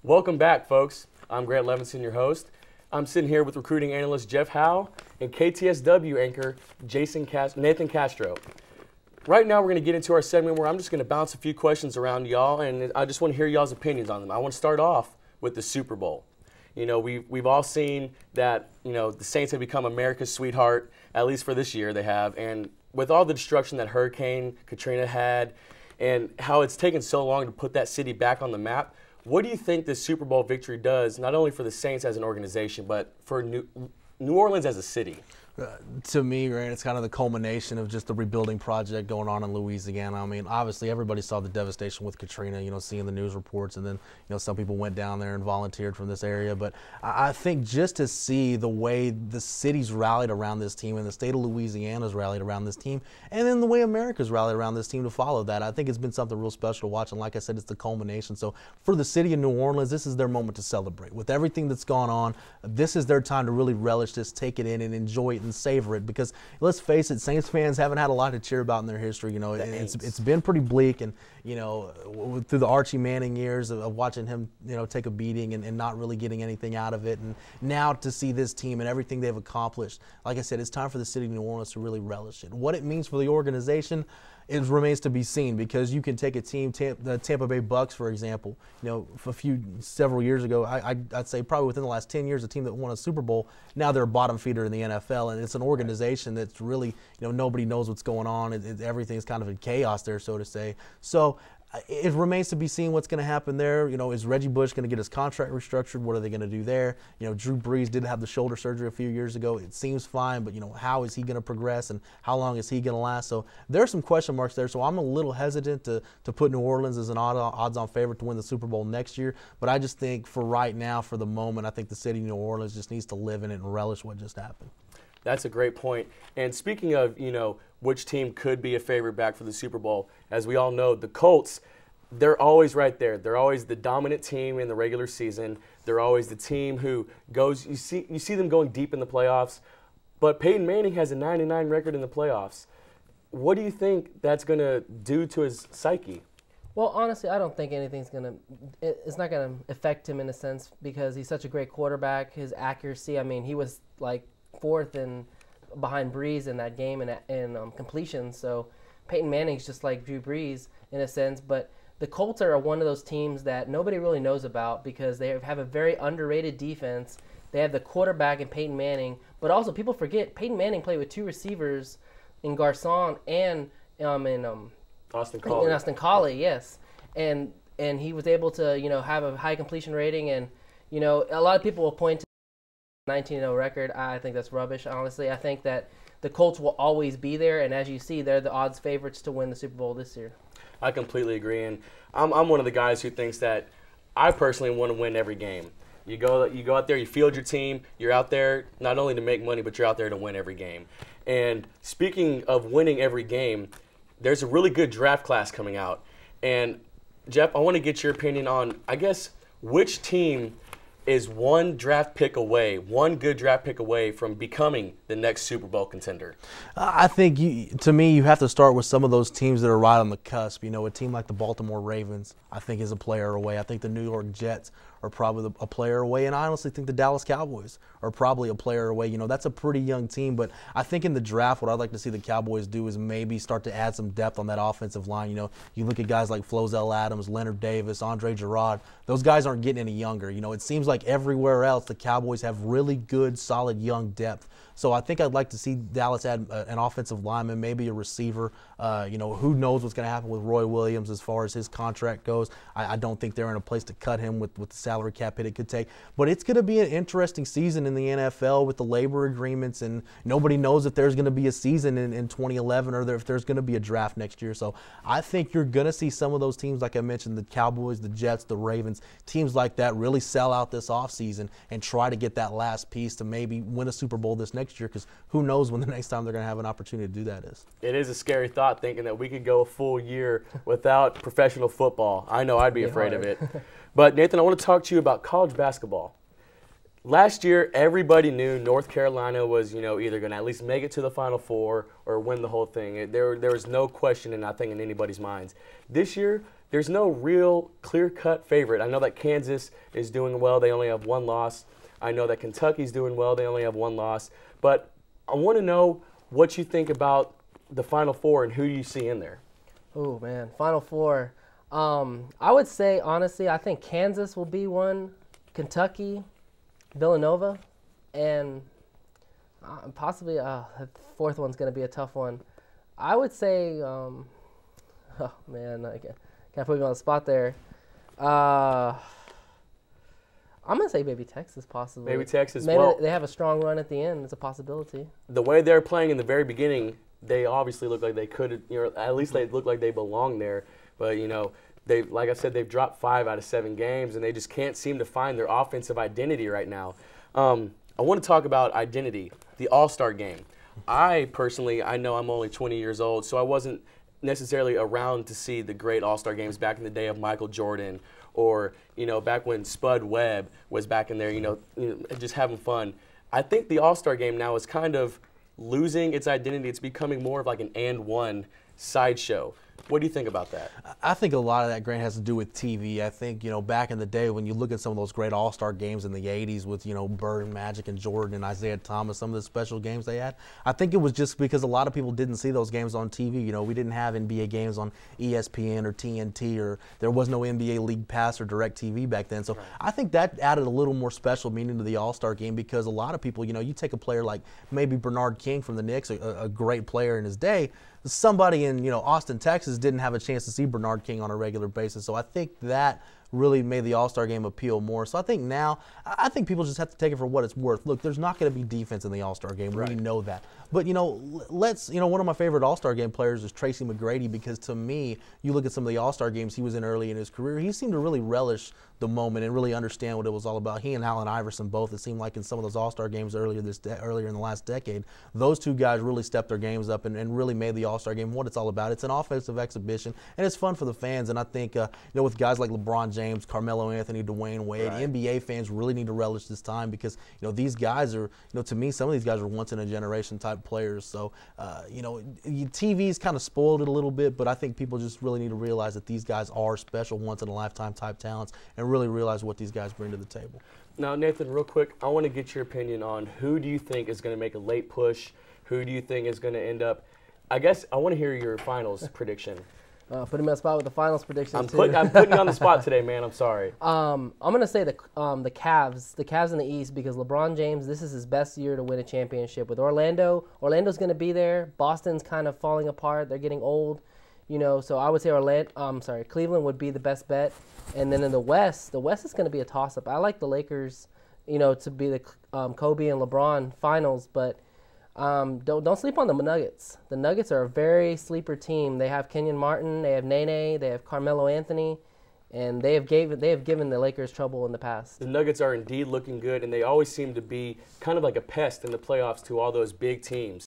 Welcome back, folks. I'm Grant Levinson, your host. I'm sitting here with recruiting analyst Jeff Howe and KTSW anchor Nathan Castro. Right now, we're going to get into our segment where I'm just going to bounce a few questions around y'all, and I just want to hear y'all's opinions on them. I want to start off with the Super Bowl. You know, we've all seen that, you know, the Saints have become America's sweetheart, at least for this year they have. And with all the destruction that Hurricane Katrina had and how it's taken so long to put that city back on the map, what do you think this Super Bowl victory does, not only for the Saints as an organization, but for New Orleans as a city? To me, Grant, it's kind of the culmination of just the rebuilding project going on in Louisiana. I mean, obviously, everybody saw the devastation with Katrina, you know, seeing the news reports, and then, you know, some people went down there and volunteered from this area. But I think just to see the way the city's rallied around this team and the state of Louisiana's rallied around this team, and then the way America's rallied around this team to follow that, I think it's been something real special to watch. And like I said, it's the culmination. So for the city of New Orleans, this is their moment to celebrate. With everything that's gone on, this is their time to really relish this, take it in, and enjoy it and savor it, because let's face it, Saints fans haven't had a lot to cheer about in their history. You know, it's been pretty bleak, and you know, through the Archie Manning years of watching him, you know, take a beating and not really getting anything out of it, and now to see this team and everything they've accomplished, like I said, it's time for the city of New Orleans to really relish it. What it means for the organization, it remains to be seen, because you can take a team, the Tampa Bay Bucks, for example. You know, several years ago, I'd say probably within the last 10 years, a team that won a Super Bowl, now they're a bottom feeder in the NFL, and it's an organization that's really, you know, nobody knows what's going on. Everything's kind of in chaos there, so to say. So it remains to be seen what's going to happen there. You know, is Reggie Bush going to get his contract restructured? What are they going to do there? You know, Drew Brees did have the shoulder surgery a few years ago. It seems fine, but, you know, how is he going to progress and how long is he going to last? So there are some question marks there. So I'm a little hesitant to put New Orleans as an odds-on favorite to win the Super Bowl next year. But I just think for right now, for the moment, I think the city of New Orleans just needs to live in it and relish what just happened. That's a great point. And speaking of, you know, which team could be a favorite back for the Super Bowl, as we all know, the Colts, they're always right there. They're always the dominant team in the regular season. They're always the team who goes, you see them going deep in the playoffs. But Peyton Manning has a 99 record in the playoffs. What do you think that's going to do to his psyche? Well, honestly, I don't think anything's it's not going to affect him in a sense, because he's such a great quarterback. His accuracy, I mean, he was like fourth behind Brees in that game in completion. So Peyton Manning's just like Drew Brees in a sense. But the Colts are one of those teams that nobody really knows about, because they have a very underrated defense. They have the quarterback in Peyton Manning, but also people forget Peyton Manning played with two receivers in Garcon and Austin Collie. In Austin Collie, yes. And he was able to, you know, have a high completion rating, and, you know, a lot of people will point to 19-0 record. I think that's rubbish, honestly. I think that the Colts will always be there, and as you see, they're the odds favorites to win the Super Bowl this year. I completely agree, and I'm one of the guys who thinks that I personally want to win every game. You go out there, you field your team, you're out there not only to make money, but you're out there to win every game. And speaking of winning every game, there's a really good draft class coming out. And Jeff, I want to get your opinion on, I guess, which team is one good draft pick away from becoming the next Super Bowl contender? I think, to me, you have to start with some of those teams that are right on the cusp. You know, a team like the Baltimore Ravens, I think, is a player away. I think the New York Jets are probably a player away, and I honestly think the Dallas Cowboys are probably a player away. You know, that's a pretty young team, but I think in the draft, what I'd like to see the Cowboys do is maybe start to add some depth on that offensive line. You know, you look at guys like Flozell Adams, Leonard Davis, Andre Gerard. Those guys aren't getting any younger. You know, it seems like everywhere else the Cowboys have really good, solid young depth. So I think I'd like to see Dallas add an offensive lineman, maybe a receiver. You know, who knows what's going to happen with Roy Williams as far as his contract goes. I don't think they're in a place to cut him with the salary cap hit it could take. But it's going to be an interesting season in the NFL with the labor agreements, and nobody knows if there's going to be a season in 2011 or if there's going to be a draft next year. So I think you're going to see some of those teams, like I mentioned, the Cowboys, the Jets, the Ravens, teams like that really sell out this offseason and try to get that last piece to maybe win a Super Bowl this next year, because who knows when the next time they're going to have an opportunity to do that is. It is a scary thought thinking that we could go a full year without professional football. I know I'd be afraid of it. But Nathan, I want to talk to you about college basketball. Last year, everybody knew North Carolina was, you know, either going to at least make it to the Final Four or win the whole thing. There was no question, I think, in anybody's minds. This year, there's no real clear-cut favorite. I know that Kansas is doing well. They only have one loss. I know that Kentucky's doing well. They only have one loss. But I want to know what you think about the Final Four and who you see in there. Oh, man. Final Four. I would say, honestly, I think Kansas will be one, Kentucky, Villanova, and possibly the fourth one's going to be a tough one. I would say, oh, man, I can't put me on the spot there. I'm going to say maybe Texas, possibly. Maybe Texas. Maybe well, they have a strong run at the end. It's a possibility. The way they're playing in the very beginning, they obviously look like they could, at least they look like they belong there. But, like I said, they've dropped 5 out of 7 games, and they just can't seem to find their offensive identity right now. I want to talk about identity, the All-Star game. I know I'm only 20 years old, so I wasn't necessarily around to see the great All-Star games back in the day of Michael Jordan or, back when Spud Webb was back in there, just having fun. I think the All-Star game now is kind of losing its identity. It's becoming more of like an and one sideshow. What do you think about that? I think a lot of that, Grant, has to do with TV. I think, back in the day when you look at some of those great all-star games in the 80s with, Bird, Magic, and Jordan and Isaiah Thomas, some of the special games they had, I think it was just because a lot of people didn't see those games on TV. We didn't have NBA games on ESPN or TNT, or there was no NBA League Pass or DirecTV back then. So right. I think that added a little more special meaning to the all-star game because a lot of people, you take a player like maybe Bernard King from the Knicks, a great player in his day. Somebody in Austin, Texas didn't have a chance to see Bernard King on a regular basis. So I think that really made the All-Star game appeal more. So I think people just have to take it for what it's worth. Look, there's not going to be defense in the All-Star game. Right. We know that. But, one of my favorite All-Star game players is Tracy McGrady because to me, you look at some of the All-Star games he was in early in his career, he seemed to really relish the moment and really understand what it was all about. He and Allen Iverson both, it seemed like in some of those All-Star games earlier in the last decade, those two guys really stepped their games up and really made the All-Star game what it's all about. It's an offensive exhibition, and it's fun for the fans. And I think, with guys like LeBron James, Carmelo Anthony, Dwayne Wade, right. NBA fans really need to relish this time because, these guys are, to me, some of these guys are once-in-a-generation type players. So, TV's kind of spoiled it a little bit, but I think people just really need to realize that these guys are special once-in-a-lifetime type talents and really realize what these guys bring to the table. Now, Nathan, real quick, I want to get your opinion on who do you think is going to make a late push? Who do you think is going to end up? I guess I want to hear your finals prediction. Putting me on the spot with the finals prediction. I'm putting you on the spot today, man. I'm sorry. I'm gonna say the Cavs in the East because LeBron James, this is his best year to win a championship with Orlando. Orlando's gonna be there. Boston's kind of falling apart. They're getting old, So I would say Cleveland would be the best bet. And then in the West is gonna be a toss-up. I like the Lakers, to be the Kobe and LeBron finals, but. Don't sleep on the Nuggets. The Nuggets are a very sleeper team. They have Kenyon Martin, they have Nene, they have Carmelo Anthony, and they have given the Lakers trouble in the past. The Nuggets are indeed looking good, and they always seem to be kind of like a pest in the playoffs to all those big teams.